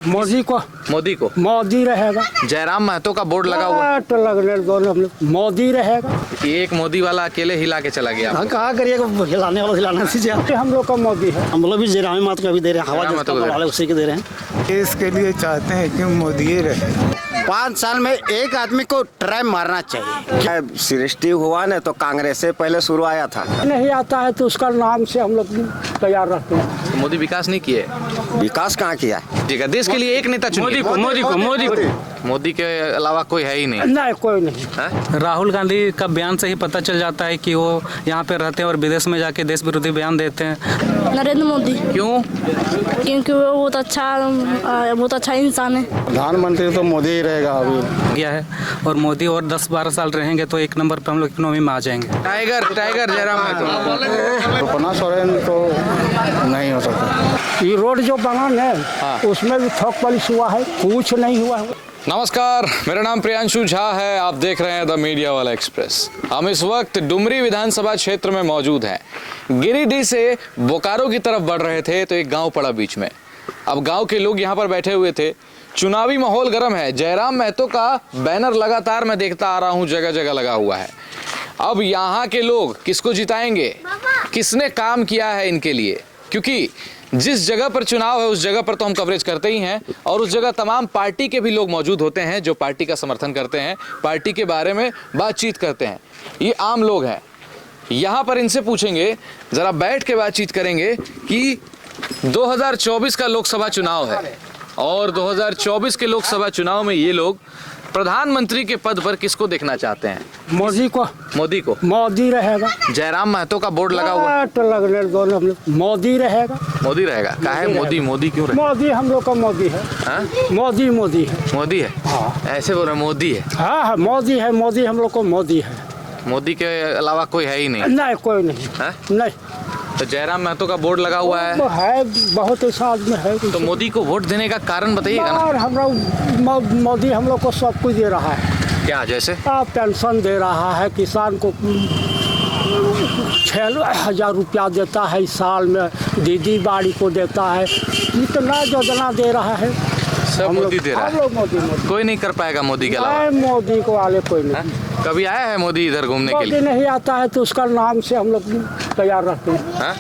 मोदी को मोदी रहेगा। जयराम महतो का बोर्ड लगा हुआ तो लगने दोनों हम लोग मोदी रहेगा। कि एक मोदी वाला अकेले हिला के चला गया। कहा करिएगा, हिलाने वाला हिलाना चाहिए। हम लोग का मोदी है, हम लोग भी जयराम महतो का भी दे रहे हैं, हवा जो उसी के दे रहे हैं। देश के लिए चाहते हैं कि मोदी ही रहे। 5 साल में एक आदमी को ट्राई मारना चाहिए। सृष्टि हुआ न तो कांग्रेस से पहले शुरू आया था। नहीं आता है तो उसका नाम से हम लोग तैयार रहते हैं। मोदी विकास नहीं किए। विकास कहाँ किया है? ठीक है, देश के लिए एक नेता चुनिए। मोदी के अलावा कोई है ही नहीं। कोई नहीं है? राहुल गांधी का बयान से ही पता चल जाता है कि वो यहाँ पे रहते हैं और विदेश में जाके देश विरोधी बयान देते हैं। नरेंद्र मोदी। क्यों? क्योंकि वो बहुत अच्छा इंसान है। प्रधानमंत्री तो मोदी ही रहेगा अभी। गया है और मोदी और 10-12 साल रहेंगे तो 1 नंबर पे हम लोग इकोनॉमी में आ जाएंगे। टाइगर जयराम महतो। रुपना सोरेन तो नहीं हो सकता। ये रोड जो बना है उसमें भी ठोक पलिश हुआ है, कुछ नहीं हुआ है। नमस्कार, मेरा नाम प्रियांशु झा है। आप देख रहे हैं द मीडिया वाला एक्सप्रेस। हम इस वक्त डुमरी विधानसभा क्षेत्र में मौजूद हैं। गिरिडीह से बोकारो की तरफ बढ़ रहे थे तो एक गांव पड़ा बीच में। अब गांव के लोग यहां पर बैठे हुए थे। चुनावी माहौल गर्म है। जयराम महतो का बैनर लगातार मैं देखता आ रहा हूं, जगह जगह लगा हुआ है। अब यहाँ के लोग किसको जिताएंगे, किसने काम किया है इनके लिए, क्योंकि जिस जगह पर चुनाव है उस जगह पर तो हम कवरेज करते ही हैं और उस जगह तमाम पार्टी के भी लोग मौजूद होते हैं जो पार्टी का समर्थन करते हैं, पार्टी के बारे में बातचीत करते हैं। ये आम लोग हैं। यहाँ पर इनसे पूछेंगे, ज़रा बैठ के बातचीत करेंगे कि 2024 का लोकसभा चुनाव है और 2024 के लोकसभा चुनाव में ये लोग प्रधानमंत्री के पद पर किसको देखना चाहते हैं? मोदी को मोदी रहेगा। जयराम महतो का बोर्ड लगा हुआ तो लगने दोनों हम लोग मोदी रहेगा। कहा है मोदी क्यों रहेगा? मोदी हम लोग का मोदी है। मोदी है। मोदी है। ऐसे बोल रहे मोदी है। हाँ मोदी है, मोदी हम लोग को मोदी है। मोदी के अलावा कोई है ही नहीं। कोई नहीं है? नहीं। तो जयराम महतो का बोर्ड लगा हुआ है। बहुत ऐसा आदमी है। तो मोदी को वोट देने का कारण बताइएगा ना। मोदी हम लोग को सब कुछ दे रहा है। क्या? जैसे पेंशन दे रहा है, किसान को 6,000 रुपया देता है इस साल में, दीदी बाड़ी को देता है, इतना योजना दे रहा है। सब मोदी दे रहा है। मोदी कोई नहीं कर पाएगा मोदी के अलावा। मोदी को वाले कोई नहीं। कभी आया है मोदी इधर घूमने के लिए? नहीं आता है तो उसका नाम से हम लोग तैयार रहते हैं।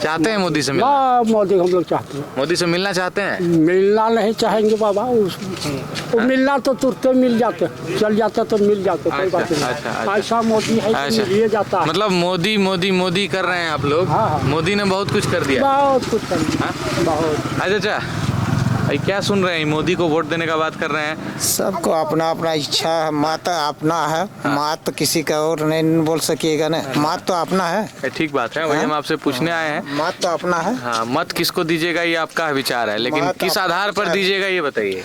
चाहते हैं मोदी से मिलना? मोदी हम लोग चाहते हैं। मोदी से मिलना चाहते हैं? मिलना नहीं चाहेंगे बाबा, वो मिलना तो तुरंत मिल जाते, चल जाते तो मिल जाते, कोई बात नहीं। ऐसा मोदी है कि लिए जाता है। मतलब मोदी कर रहे हैं आप लोग। मोदी ने बहुत कुछ कर दिया। बहुत कुछ कर दिया, बहुत। अच्छा, क्या सुन रहे हैं? मोदी को वोट देने का बात कर रहे हैं। सबको अपना अपना इच्छा है, मत अपना है। मत तो किसी का और नहीं बोल सकिएगा ना। मत तो अपना है। ठीक बात है, वही हम आपसे पूछने आए हैं। मत तो अपना है। हाँ, मत किसको दीजिएगा ये आपका विचार है, लेकिन किस आधार पर दीजिएगा ये बताइए।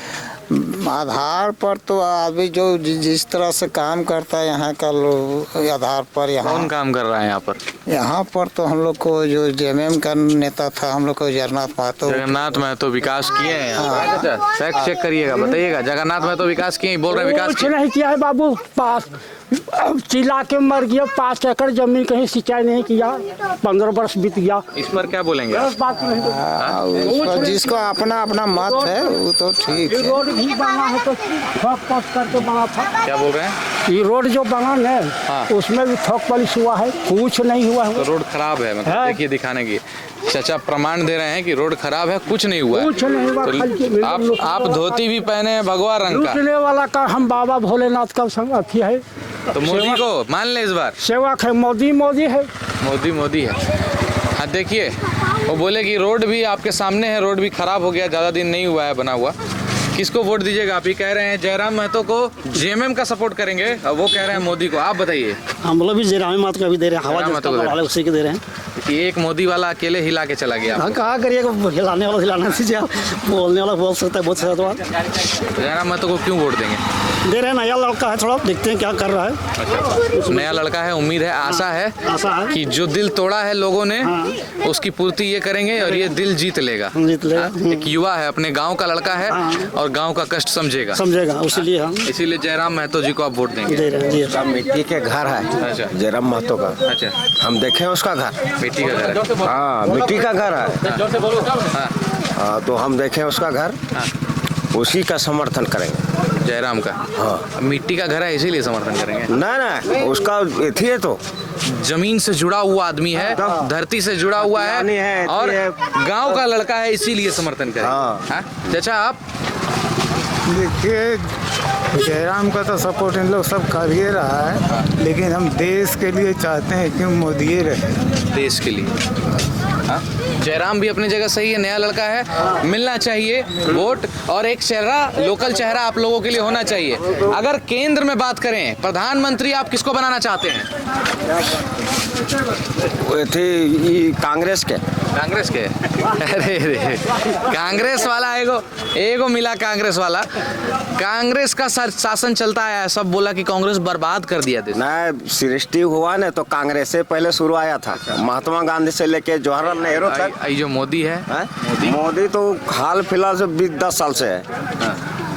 आधार पर तो अभी जो जिस तरह से काम करता है यहाँ का लोग, आधार पर। यहाँ कौन काम कर रहा है यहाँ पर? यहाँ पर तो हम लोग को जो जेएमएम का नेता था, हम लोग को जगन्नाथ महतो विकास किए हैं। फैक्ट चेक करिएगा, बताइएगा। जगन्नाथ महतो विकास किए, बोल रहे विकास कुछ नहीं किया है बाबू। पास चिल्ला के मर गया। 5 एकड़ जमीन कहीं सिंचाई नहीं किया, 15 वर्ष बीत गया। इस पर क्या बोलेंगे? बात नहीं। जिसको अपना अपना मत है वो तो ठीक है। रोड भी बना है तो ठोक पलिश करके बना था। क्या बोल रहे हैं? ये रोड जो बना है उसमें भी ठोक पलिश हुआ है, कुछ नहीं हुआ है। तो रोड खराब है, मतलब देखिए दिखाने की। चाचा प्रमाण दे रहे हैं कि रोड खराब है, कुछ नहीं हुआ। कुछ नहीं हुआ। तो आप धोती भी पहने हैं भगवा रंग का। लूटने वाला का हम बाबा भोलेनाथ का संग अथी है। तो मोदी को मान ले इस बार। सेवक है, मोदी है। मोदी है। हाँ, देखिए वो बोले कि रोड भी आपके सामने है, रोड भी खराब हो गया, ज़्यादा दिन नहीं हुआ है बना हुआ। किसको वोट दीजिएगा? आप ही कह रहे हैं जयराम महतो को, जेएमएम का सपोर्ट करेंगे, और वो कह रहे हैं मोदी को। आप बताइए। हम लोग भी जयराम महतो का भी दे रहे हैं, हवा जो उसी के दे रहे हैं। कि एक मोदी वाला अकेले हिला के चला गया। कहा करिएगा, हिलाने वाला हिलाना चाहिए, बोलने वाला बोल सकता है बहुत सारा। जयराम महतो को क्यों वोट देंगे? दे रहे हैं, नया लड़का है, थोड़ा देखते हैं क्या कर रहा है। नया लड़का है, उम्मीद है, आशा है कि जो दिल तोड़ा है लोगों ने उसकी पूर्ति ये करेंगे और ये दिल जीत लेगा। जीत लेगा। एक युवा है, अपने गांव का लड़का है और गांव का कष्ट समझेगा। इसीलिए हम इसीलिए जयराम महतो जी को आप वोट देंगे। दे रहे हैं जी। उसका मिट्टी के घर है। अच्छा। जयराम महतो का। अच्छा, हम देखे उसका घर। बेटी का घर है। हाँ, मिट्टी का घर है। हाँ, तो हम देखे उसका घर, उसी का समर्थन करेंगे। जयराम का। हाँ। मिट्टी का घर है इसीलिए समर्थन करेंगे। ना उसका एथी है तो जमीन से जुड़ा हुआ आदमी है, धरती से जुड़ा हुआ है और गांव का लड़का है, इसीलिए समर्थन करेंगे। हाँ? चाचा आप? देखिए, जयराम का तो सपोर्ट इन लोग सब कर ही रहा है, लेकिन हम देश के लिए चाहते हैं कि मोदी रहे। देश के लिए। हाँ? जयराम भी अपनी जगह सही है, नया लड़का है, मिलना चाहिए वोट और एक चेहरा, लोकल चेहरा आप लोगों के लिए होना चाहिए। अगर केंद्र में बात करें, प्रधानमंत्री आप किसको बनाना चाहते हैं? थी कांग्रेस के। कांग्रेस के? अरे कांग्रेस वाला एगो मिला, कांग्रेस वाला। कांग्रेस का शासन चलता है, सब बोला कि कांग्रेस बर्बाद कर दिया देश। ना सृष्टि हुआ ना तो कांग्रेस से पहले शुरू आया था। महात्मा गांधी से लेके जवाहरलाल नेहरू तक। ये जो मोदी है, मोदी तो हाल फिलहाल से 10 साल से है।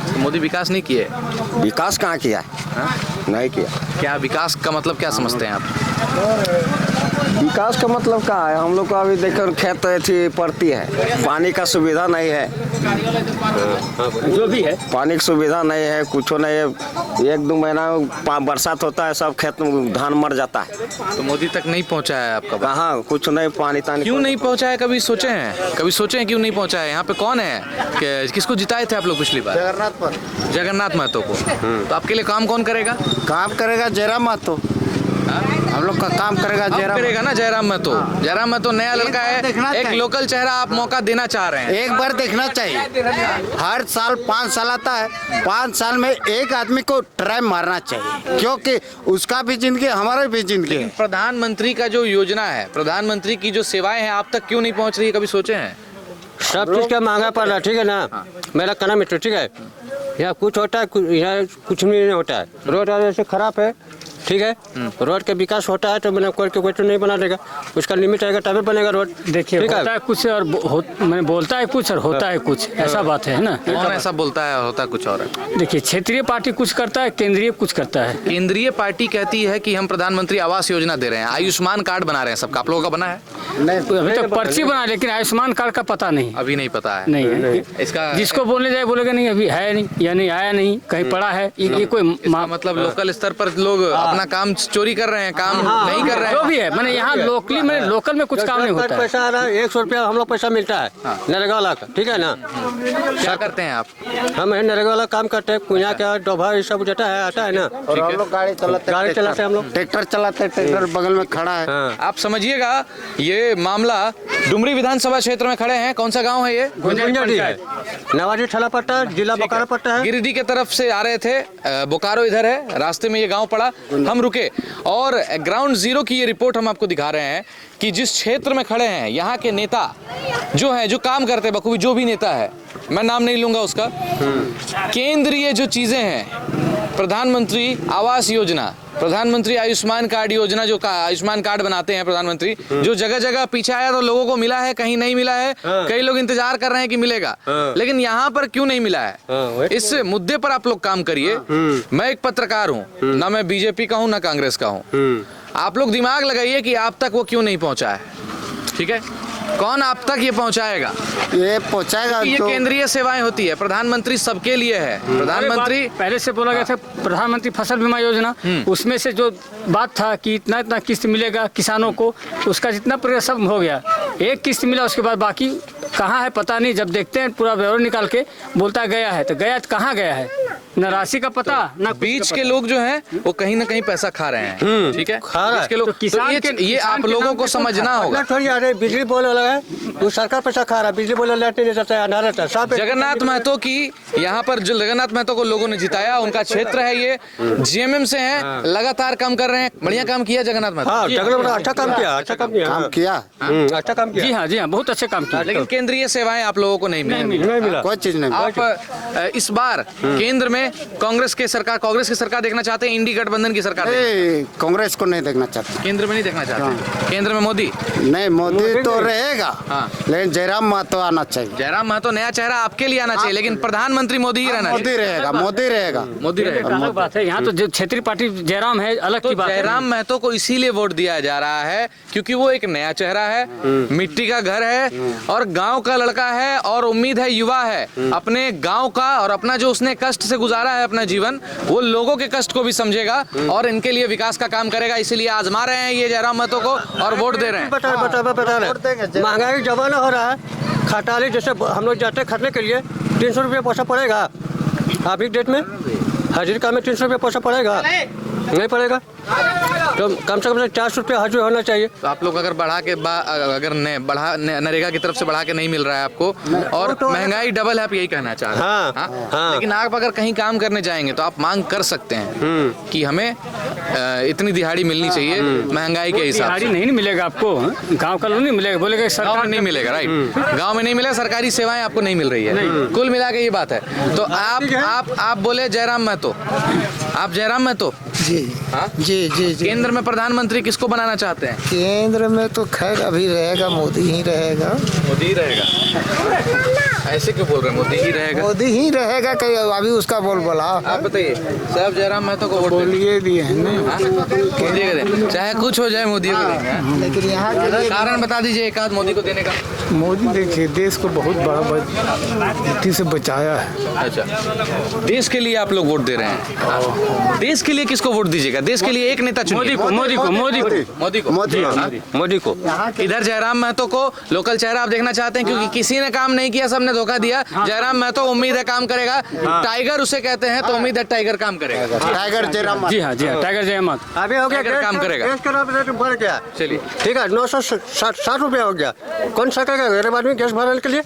तो मोदी विकास नहीं किए। विकास कहाँ किया है? नहीं किया। क्या विकास का मतलब क्या समझते हैं आप? विकास का मतलब क्या है? हम लोग को अभी देखो खेत थी पड़ती है, पानी का सुविधा नहीं है। जो भी है पानी की सुविधा नहीं है, कुछ नहीं है। 1-2 महीना बरसात होता है, सब खेत में धान मर जाता है। तो मोदी तक नहीं पहुंचा है आपका बात? कहाँ कुछ नहीं, पानी तानी। क्यों नहीं पहुंचा है? कभी सोचे हैं क्यों नहीं पहुंचा है? यहाँ पे कौन है? किसको जिताए थे आप लोग पिछली बार? जगन्नाथ महतो को। तो आपके लिए काम कौन करेगा? काम करेगा जयराम महतो। हम लोग का काम करेगा जयराम करेगा ना, जयराम महतो। जयराम महतो नया लड़का है, एक लोकल चेहरा आप मौका देना चाह रहे हैं। एक बार देखना चाहिए। हर साल 5 साल आता है, 5 साल में एक आदमी को ट्राई मारना चाहिए, क्योंकि उसका भी जिंदगी हमारा भी जिंदगी है। प्रधानमंत्री का जो योजना है, प्रधानमंत्री की जो सेवाएं हैं आप तक क्यों नहीं पहुंच रही है? कभी सोचे हैं? सब चीज़ का महंगा पड़ रहा है, ठीक है ना। मेरा कहना मित्र, ठीक है, यहाँ कुछ होता है, यहाँ कुछ नहीं होता है। रोड ऐसे खराब है, ठीक है, रोड का विकास होता है तो मैंने करके कोई तो नहीं बना देगा, उसका लिमिट आएगा तभी बनेगा रोड। देखिए, होता है कुछ और मैंने बोलता है कुछ और होता है कुछ, ऐसा बात है ना। कौन ऐसा बोलता है और होता कुछ और है? देखिए, क्षेत्रीय पार्टी कुछ करता है, केंद्रीय कुछ करता है। केंद्रीय पार्टी कहती है कि हम प्रधानमंत्री आवास योजना दे रहे हैं, आयुष्मान कार्ड बना रहे हैं सबका। आप लोगों का बना है? अभी तक पर्ची बना, लेकिन आयुष्मान कार्ड का पता नहीं, अभी नहीं पता है। नहीं है। इसका जिसको बोलने जाए बोलेगा नहीं अभी है नहीं, या नहीं आया नहीं, कहीं पड़ा है। ये कोई मतलब लोकल स्तर पर लोग अपना काम चोरी कर रहे हैं, काम नहीं कर रहे हैं। जो भी है, मैंने यहाँ लोकली, मैंने लोकल में कुछ काम नहीं होता है। पैसा आ रहा है, 100 रुपया हम लोग पैसा मिलता है नरेगा वाला का, ठीक है ना। क्या करते हैं आप? हम नरेगा वाला काम करते हैं, कुइया का डोभा ये सब जाता है, आता है ना। और हम लोग गाड़ी चलाते हैं, हम लोग ट्रैक्टर चलाते हैं, ट्रैक्टर बगल में खड़ा है। आप समझिएगा, ये मामला डुमरी विधानसभा क्षेत्र में खड़े हैं। कौन सा गांव है ये? गुंजरडी है, नवाजी ठला पट्टा, जिला बोकारो पट्टा है। गिरिडीह के तरफ से आ रहे थे, बोकारो इधर है, रास्ते में ये गांव पड़ा, हम रुके और ग्राउंड जीरो की ये रिपोर्ट हम आपको दिखा रहे हैं कि जिस क्षेत्र में खड़े हैं, यहाँ के नेता जो है, जो काम करते हैं बखूबी, जो भी नेता है, मैं नाम नहीं लूंगा उसका, केंद्रीय जो चीजें हैं, प्रधानमंत्री आवास योजना, प्रधानमंत्री आयुष्मान कार्ड योजना, जो आयुष्मान कार्ड बनाते हैं प्रधानमंत्री, जो जगह जगह पीछे आया तो लोगों को मिला है, कहीं नहीं मिला है, कई लोग इंतजार कर रहे हैं कि मिलेगा, लेकिन यहाँ पर क्यों नहीं मिला है? इस मुद्दे पर आप लोग काम करिए। मैं एक पत्रकार हूँ, ना मैं बीजेपी का हूँ ना कांग्रेस का हूँ। आप लोग दिमाग लगाइए कि आप तक वो क्यों नहीं पहुंचा है, ठीक है? कौन आप तक ये पहुंचाएगा? ये पहुंचाएगा। ये केंद्रीय सेवाएं होती है, प्रधानमंत्री सबके लिए है। प्रधानमंत्री पहले से बोला गया था, प्रधानमंत्री फसल बीमा योजना, उसमें से जो बात था कि इतना इतना किस्त मिलेगा किसानों को, उसका जितना प्रयास सब हो गया। एक किस्त मिला, उसके बाद बाकी कहाँ है पता नहीं। जब देखते हैं पूरा ब्यौरा निकाल के, बोलता गया है, तो गया कहाँ गया है? न राशि का पता, न बीच के लोग जो हैं वो कहीं ना कहीं पैसा खा रहे हैं, ठीक है? बीच के लोग, तो किसान ये आप लोगों को समझना होगा। थोड़ी आ रही बिजली बोर्ड वाला है, वो सरकार पैसा खा रहा है, बिजली बोर्ड वाला नहीं रहता है, अनार रहता है सब। जगन्नाथ महतो की यहाँ पर, जो जगन्नाथ महतो को लोगों ने जिताया, उनका क्षेत्र है ये, जीएमएम से हैं, लगातार काम कर रहे हैं, बढ़िया काम किया जगन्नाथ महतो। अच्छा काम किया, अच्छा काम किया, अच्छा काम किया। जी हाँ, बहुत अच्छे काम किया। लेकिन केंद्रीय सेवाएं आप लोगों को नहीं मिली। नहीं मिला, कोई चीज नहीं। आप इस बार केंद्र केंद्र में कांग्रेस की सरकार देखना चाहते हैं, इंडी गठबंधन की सरकार कांग्रेस को नहीं देखना चाहते। केंद्र में नहीं देखना चाहते। केंद्र में मोदी नहीं, मोदी तो रहेगा, हाँ। लेकिन जयराम महतो आना चाहिए। जयराम महतो नया चेहरा आपके लिए आना चाहिए, लेकिन प्रधानमंत्री मोदी ही रहना चाहिए। मोदी रहेगा, मोदी रहेगा, मोदी रहेगा। अलग बात है, यहाँ तो जो क्षेत्रीय पार्टी जयराम है, अलग तो की बात है। जयराम महतो को इसीलिए वोट दिया जा रहा है क्योंकि वो एक नया चेहरा है, मिट्टी का घर है और गांव का लड़का है और उम्मीद है युवा है। अपने गांव का और अपना जो उसने कष्ट से गुजारा है अपना जीवन, वो लोगों के कष्ट को भी समझेगा और इनके लिए विकास का काम करेगा। इसीलिए आजमा रहे हैं ये जयराम महतो को और वोट दे रहे हैं। बता रहे महंगाई जमाना हो रहा है। खटाली जैसे हम लोग जाते हैं खटने के लिए 300 रुपये पैसा पड़ेगा। अभी डेट में हाजिर का में 300 रुपये पैसा पड़ेगा, नहीं पड़ेगा तो कम से कम 400 रुपये हाजिर होना चाहिए। तो आप लोग अगर बढ़ा के अगर नरेगा की तरफ से बढ़ा के नहीं मिल रहा है आपको और महंगाई डबल है, आप यही कहना चाह रहे हैं। हाँ। लेकिन आप अगर कहीं काम करने जाएंगे तो आप मांग कर सकते हैं कि हमें इतनी दिहाड़ी मिलनी चाहिए महंगाई के हिसाब से। नहीं मिलेगा आपको, गाँव का लोग नहीं मिलेगा, बोलेगा गाँव में नहीं मिलेगा, राइट। गाँव में नहीं मिलेगा, सरकारी सेवाएं आपको नहीं मिल रही है, कुल मिला के ये बात है। तो आप बोले जयराम महतो, आप जयराम महतो जी हाँ? जी जी जी। केंद्र में प्रधानमंत्री किसको बनाना चाहते हैं? केंद्र में तो खैर अभी रहेगा, मोदी ही रहेगा। मोदी ही रहेगा। ऐसे क्यों बोल रहे हैं मोदी ही रहेगा? मोदी ही रहेगा, कहीं अभी उसका बोला। आप बताइए साहब, जयराम महतो को वोट बोलिए दिए हैं मोदी को दें, चाहे कुछ हो जाए मोदी को देंगे। लेकिन यहाँ कारण बता दीजिए एक आध मोदी को देने का। मोदी देखिए देश को बहुत बड़ा मिट्टी से बचाया है। अच्छा, देश के लिए आप लोग वोट दे रहे हैं। देश के लिए किसको वोट दीजिएगा? देश के लिए एक नेता चुनिए। मोदी को। इधर जयराम महतो को लोकल चेहरा आप देखना चाहते हैं क्योंकि किसी ने काम नहीं किया, सबने धोखा दिया। जयराम महतो उम्मीद है काम करेगा। टाइगर उसे कहते हैं, तो उम्मीद है टाइगर काम करेगा। टाइगर जयराम, जी हाँ, टाइगर जयराम अभी हो गया, काम करेगा। बढ़ गया, चलिए ठीक है, 960 रुपये हो गया। कौन सा करेगा गरीब आदमी गैस भरने के लिए?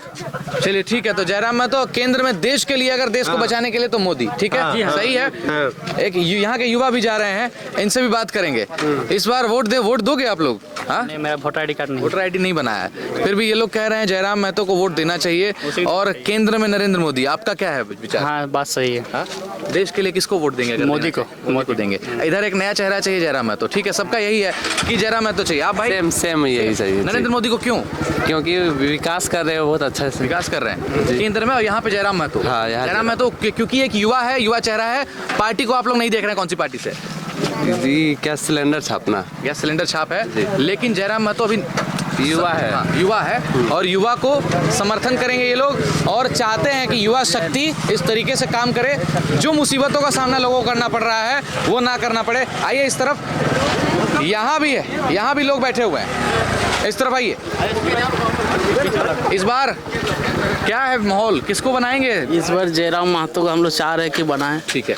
चलिए ठीक है। तो जयराम महतो केंद्र में देश के लिए, अगर देश को बचाने के लिए तो मोदी, ठीक है, सही है। एक यहाँ के युवा भी जा रहे हैं, इनसे भी बात करेंगे। इस बार वोट दोगे आप लोग? नहीं, मेरा वोटर आईडी कार्ड नहीं, वोटर आईडी नहीं बनाया है, फिर भी ये लोग कह रहे हैं जयराम महतो को वोट देना चाहिए और केंद्र में नरेंद्र मोदी। आपका क्या है विचार? हाँ, बात सही है। हाँ? देश के लिए किसको वोट देंगे? मोदी को देंगे। इधर एक नया चेहरा चाहिए जयराम महतो, ठीक है, सबका यही है कि जयराम महतो चाहिए। आप भाई? सेम यही चाहिए। नरेंद्र मोदी को क्यों? क्योंकि विकास कर रहे हैं बहुत अच्छा से, विकास कर रहे हैं केंद्र में, और यहाँ पे जयराम महतो। हाँ, जयराम महतो क्योंकि एक युवा है, युवा चेहरा है। पार्टी को आप लोग नहीं देख रहे हैं, कौन सी पार्टी से? गैस सिलेंडर छापना, गैस सिलेंडर छाप है, लेकिन जयराम महतो अभी युवा है। हाँ, युवा है और युवा को समर्थन करेंगे ये लोग और चाहते हैं कि युवा शक्ति इस तरीके से काम करे, जो मुसीबतों का सामना लोगों को करना पड़ रहा है वो ना करना पड़े। आइए इस तरफ, यहाँ भी है, यहाँ भी लोग बैठे हुए हैं, इस तरफ आइए। इस बार क्या है माहौल, किसको बनाएंगे? इस बार जयराम महतो को हम लोग चाह रहे हैं कि बनाएं। ठीक है,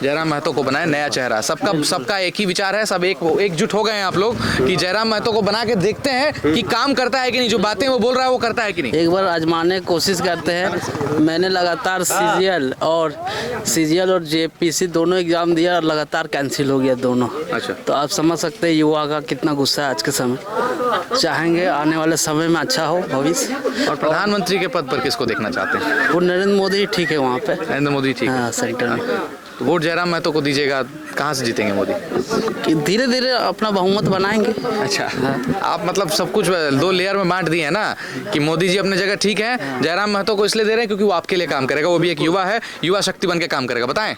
जयराम महतो को बनाए, नया चेहरा। सबका एक ही विचार है, सब एकजुट हो गए हैं आप लोग कि जयराम महतो को बना के देखते हैं कि काम करता है कि नहीं, जो बातें वो बोल रहा है वो करता है कि नहीं। एक बार आजमाने की कोशिश करते हैं। मैंने लगातार सीजीएल और जेपीसी दोनों एग्जाम दिया और लगातार कैंसिल हो गया दोनों। अच्छा, तो आप समझ सकते हैं युवा का कितना गुस्सा है आज के समय। चाहेंगे आने वाले समय में अच्छा हो भविष्य। और प्रधानमंत्री के पद पर किसको देखना चाहते हैं? वो नरेंद्र मोदी ठीक है वहाँ पे, नरेंद्र मोदी ठीक है। हाँ, सेंटर में। तो वोट जयराम महतो को दीजिएगा, कहाँ से जीतेंगे मोदी? धीरे धीरे अपना बहुमत बनाएंगे। अच्छा, आप मतलब सब कुछ 2 लेयर में बांट दिए हैं ना कि मोदी जी अपने जगह ठीक है, जयराम महतो को इसलिए दे रहे हैं क्योंकि वो आपके लिए काम करेगा, वो भी एक युवा है, युवा शक्ति बन के काम करेगा। बताएं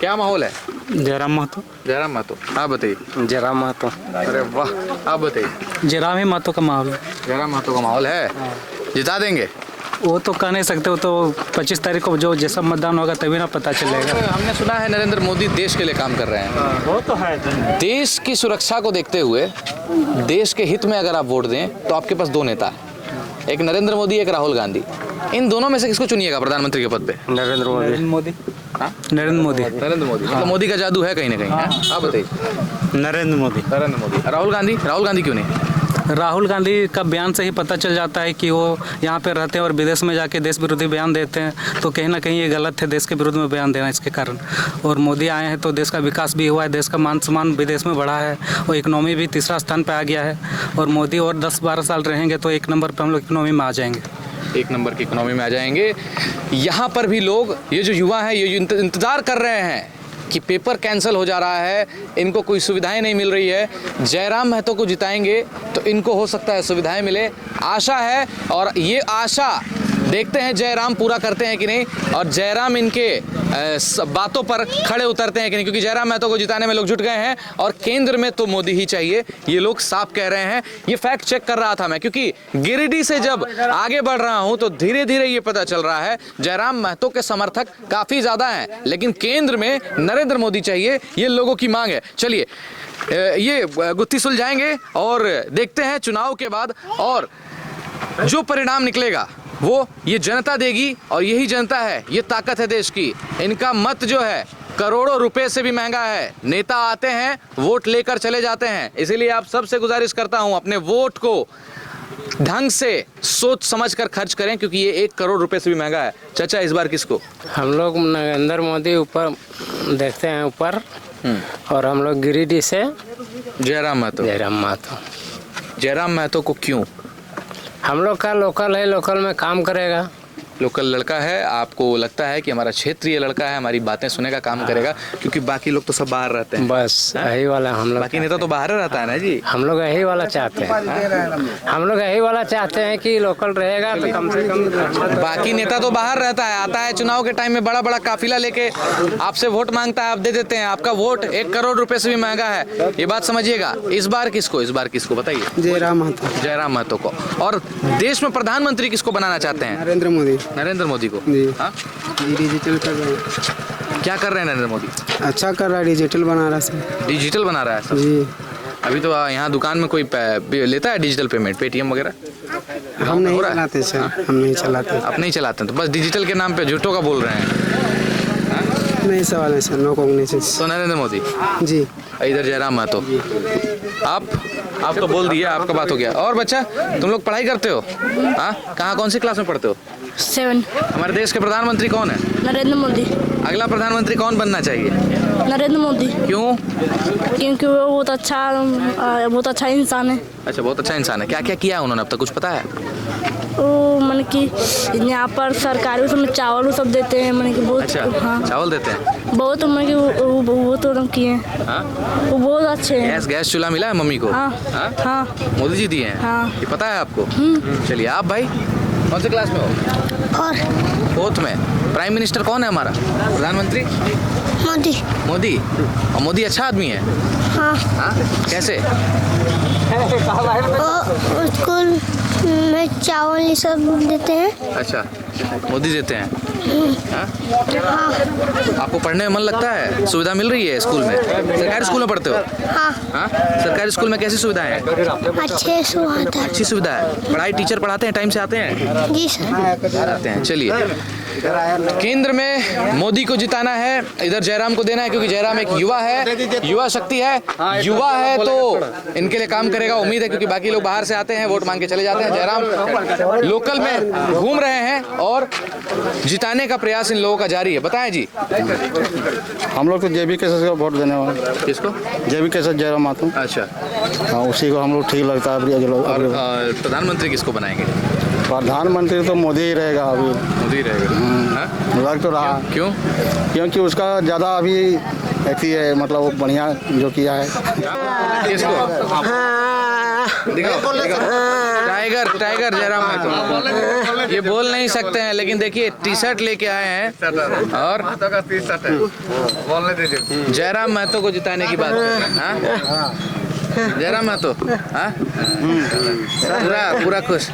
क्या माहौल है? जयराम महतो। जयराम महतो, आप बताइए। जयराम महतो। अरे वाह, आप बताइए। जयराम ही महतो का माहौल है। जयराम महतो का माहौल है, जिता देंगे? वो तो कह नहीं सकते, वो तो 25 तारीख को जो जैसा मतदान होगा तभी ना पता चलेगा। हमने सुना है नरेंद्र मोदी देश के लिए काम कर रहे हैं। वो तो है। देश की सुरक्षा को देखते हुए, देश के हित में अगर आप वोट दें तो आपके पास 2 नेता हैं, एक नरेंद्र मोदी, एक राहुल गांधी। इन दोनों में से किसको चुनिएगा प्रधानमंत्री के पद पे? नरेंद्र मोदी। नरेंद्र मोदी। नरेंद्र मोदी, मतलब मोदी का जादू है कहीं ना कहीं। आप बताइए। नरेंद्र मोदी। नरेंद्र मोदी। राहुल गांधी? राहुल गांधी क्यों नहीं? राहुल गांधी का बयान से ही पता चल जाता है कि वो यहाँ पे रहते हैं और विदेश में जाके देश विरोधी बयान देते हैं, तो कहीं ना कहीं ये गलत है देश के विरोध में बयान देना इसके कारण। और मोदी आए हैं तो देश का विकास भी हुआ है, देश का मान सम्मान विदेश में बढ़ा है और इकोनॉमी भी 3रा स्थान पर आ गया है। और मोदी और 10-12 साल रहेंगे तो 1 नंबर पर हम लोग इकोनॉमी में आ जाएंगे। 1 नंबर की इकोनॉमी में आ जाएंगे। यहाँ पर भी लोग, ये जो युवा हैं, ये इंतज़ार कर रहे हैं कि पेपर कैंसिल हो जा रहा है, इनको कोई सुविधाएं नहीं मिल रही है। जयराम महतो को जिताएंगे तो इनको हो सकता है सुविधाएं मिले, आशा है। और ये आशा देखते हैं जयराम पूरा करते हैं कि नहीं, और जयराम इनके बातों पर खड़े उतरते हैं कि नहीं, क्योंकि जयराम महतो को जिताने में लोग जुट गए हैं और केंद्र में तो मोदी ही चाहिए, ये लोग साफ कह रहे हैं। ये फैक्ट चेक कर रहा था मैं, क्योंकि गिरिडीह से जब आगे बढ़ रहा हूं तो धीरे धीरे ये पता चल रहा है जयराम महतो के समर्थक काफी ज्यादा हैं, लेकिन केंद्र में नरेंद्र मोदी चाहिए, ये लोगों की मांग है। चलिए ये गुत्थी सुलझाएंगे और देखते हैं चुनाव के बाद, और जो परिणाम निकलेगा वो ये जनता देगी, और यही जनता है, ये ताकत है देश की। इनका मत जो है करोड़ों रुपए से भी महंगा है। नेता आते हैं, वोट लेकर चले जाते हैं, इसीलिए आप सबसे गुजारिश करता हूं अपने वोट को ढंग से सोच समझ कर खर्च करें, क्योंकि ये 1 करोड़ रुपए से भी महंगा है। चाचा इस बार किसको? हम लोग नरेंद्र मोदी ऊपर देखते हैं ऊपर, और हम लोग गिरिडीह से जयराम महतो। जयराम महतो को क्यों? हम लोग का लोकल है, लोकल में काम करेगा। लोकल लड़का है, आपको लगता है कि हमारा क्षेत्रीय लड़का है, हमारी बातें सुनेगा, काम करेगा, क्योंकि बाकी लोग तो सब बाहर रहते हैं। बस यही वाला हम लोग, बाकी नेता तो बाहर रहता है ना जी। हम लोग यही वाला चाहते हैं, हम लोग यही वाला चाहते हैं कि लोकल रहेगा तो कम से कम। बाकी नेता तो बाहर रहता है, आता है चुनाव के टाइम में बड़ा बड़ा काफिला लेके आपसे वोट मांगता है, आप दे देते हैं। आपका वोट 1 करोड़ रुपए से भी महंगा है, ये बात समझिएगा। इस बार किसको बताइए? जयराम महतो को। और देश में प्रधानमंत्री किसको बनाना चाहते हैं? नरेंद्र मोदी को। हाँ? डिजिटल कर रहे हैं। क्या कर रहे हैं नरेंद्र मोदी? अच्छा कर रहा है, डिजिटल बना रहा है। डिजिटल बना रहा है सब। जी। अभी तो यहाँ दुकान में कोई लेता है डिजिटल पेमेंट, पेटीएम वगैरह? हम नहीं चलाते सर, हम नहीं चलाते। आप नहीं चलाते तो बस डिजिटल के नाम पे झूठों का बोल रहे हैं। नहीं सवाल है सर, नो कॉग्निजेंस। तो नरेंद्र मोदी जी, इधर जयराम महतो। आप तो बोल दिए, आपका बात हो गया। और बच्चा, तुम लोग पढ़ाई करते हो? हाँ, कहाँ कौन सी क्लास में पढ़ते हो? 7। हमारे देश के प्रधानमंत्री कौन है? नरेंद्र मोदी। अगला प्रधानमंत्री कौन बनना चाहिए? नरेंद्र मोदी। क्यों? क्योंकि वो बहुत अच्छा इंसान है। अच्छा, बहुत अच्छा इंसान है। क्या क्या किया उन्होंने अब तक, कुछ पता है? वो मन की यहाँ पर सरकारी उसमें चावल वो सब देते हैं, मन की बहुत। अच्छा, हाँ, चावल देते हैं बहुत, मन की वो तो किए हैं। हाँ? वो बहुत अच्छे हैं। गैस चूल्हा मिला है मम्मी को? हाँ, हाँ? हाँ। मोदी जी दिए हैं? हाँ। ये पता है आपको? चलिए, आप भाई कौन से क्लास में हो? और 4th में। प्राइम मिनिस्टर कौन है हमारा? प्रधानमंत्री मोदी। और मोदी अच्छा आदमी है? हाँ। हाँ? कैसे? स्कूल में चावल ये सब देते हैं। अच्छा, मोदी देते हैं। हाँ? आपको पढ़ने में मन लगता है? सुविधा मिल रही है स्कूल में? सरकारी स्कूल में पढ़ते हो? हाँ? सरकारी स्कूल में कैसी सुविधाएं हैं? अच्छी सुविधा है। पढ़ाई टीचर पढ़ाते हैं, टाइम से आते हैं? जी सर। आते हैं। चलिए, केंद्र में मोदी को जिताना है, इधर जयराम को देना है, क्योंकि जयराम एक युवा है, युवा शक्ति है, युवा है तो इनके लिए काम करेगा, उम्मीद है, क्योंकि बाकी लोग बाहर से आते हैं, वोट मांग के चले जाते हैं। जयराम लोकल में घूम रहे हैं और जिताने का प्रयास इन लोगों का जारी है। बताएं जी। हम लोग तो जेबी के साथ वोट देने वाले। किसको? जेबी के साथ जयराम महतो। अच्छा, हाँ, उसी को हम लोग ठीक लगता है। और प्रधानमंत्री किसको बनाएंगे? प्रधानमंत्री तो मोदी ही रहेगा। अभी मोदी रहेगा। लग तो रहा। क्यों? क्योंकि उसका ज़्यादा अभी ऐसी है, मतलब वो बढ़िया जो किया है। किसको? दिखाओ। टाइगर जयराम महतो। ये बोल नहीं सकते हैं, लेकिन देखिए टी-शर्ट लेके आए हैं और बोलने दीजिए। जयराम महतो को जिताने की बात कर रहे हैं। जयराम महतो, हाँ, पूरा खुश।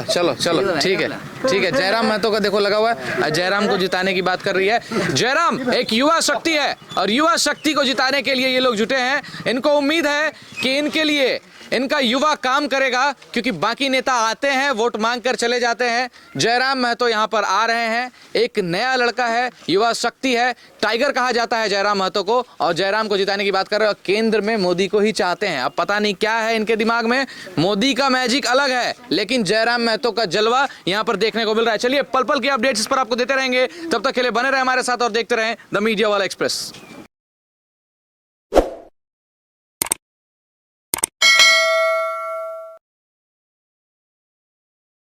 चलो, ठीक है। जयराम महतो का देखो लगा हुआ है, जयराम को जिताने की बात कर रही है। जयराम एक युवा शक्ति है, और युवा शक्ति को जिताने के लिए ये लोग जुटे हैं। इनको उम्मीद है कि इनके लिए इनका युवा काम करेगा, क्योंकि बाकी नेता आते हैं, वोट मांग कर चले जाते हैं। जयराम महतो यहाँ पर आ रहे हैं, एक नया लड़का है, युवा शक्ति है, टाइगर कहा जाता है जयराम महतो को, और जयराम को जिताने की बात कर रहे हैं। और केंद्र में मोदी को ही चाहते हैं। अब पता नहीं क्या है इनके दिमाग में, मोदी का मैजिक अलग है, लेकिन जयराम महतो का जलवा यहाँ पर देखने को मिल रहा है। चलिए, पल पल की अपडेट्स इस पर आपको देते रहेंगे। तब तक के लिए बने रहे हमारे साथ और देखते रहें द मीडिया वाला एक्सप्रेस।